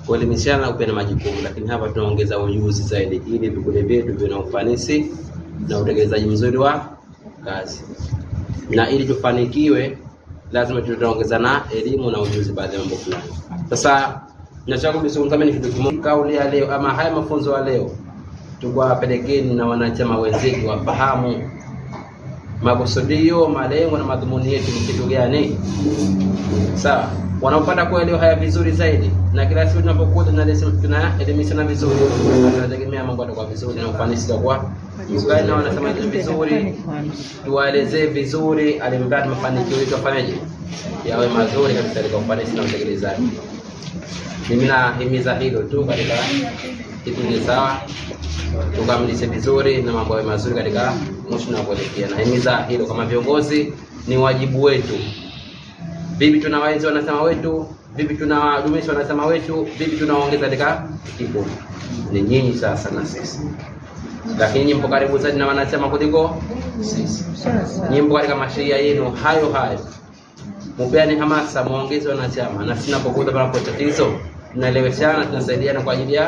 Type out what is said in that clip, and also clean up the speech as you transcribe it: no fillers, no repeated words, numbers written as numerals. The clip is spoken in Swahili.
kuelimishana na kupeana majukumu, lakini hapa tunaongeza ujuzi zaidi ili vikundi vyetu viwe na ufanisi na utekelezaji mzuri wa kazi. Na ili tufanikiwe lazima tutaongeza na elimu na ujuzi baadhi ya mambo fulani. Sasa nataka kuzungumza ni kitu kimoja, kauli ya leo ama haya mafunzo ya leo tuwapelekeni na wanachama wenzetu wafahamu makusudio, malengo na madhumuni yetu ni kitu gani. Sawa, wanaopata kuelewa haya vizuri zaidi, na kila siku tunapokuja tunaelimishana vizuri, tunategemea mambo yatakuwa vizuri na ufanisi utakuwa mzuri, na wanasema vizuri, tuwaelezee vizuri, alimradi mafanikio yetu afanyaje yawe mazuri kabisa katika ufanisi na utekelezaji. Mimi nahimiza hilo tu katika kipindi sawa, tukamilishe vizuri na mambo yawe mazuri katika mwisho na kuelekea. Nahimiza hilo kama viongozi, ni wajibu wetu. Vipi tunawaenzi wanachama wetu, vipi tunawadumisha wanachama wetu, vipi tunawaongeza katika kikundi, ni nyinyi sasa na sisi. Lakini nyinyi mpo karibu zaidi na wanachama kuliko sisi. Nyinyi mpo katika masheria yenu hayo. Mupeane hamasa, muongeze wanachama, na sinapokuja panapo tatizo tunaeleweshana, tunasaidiana kwa ajili ya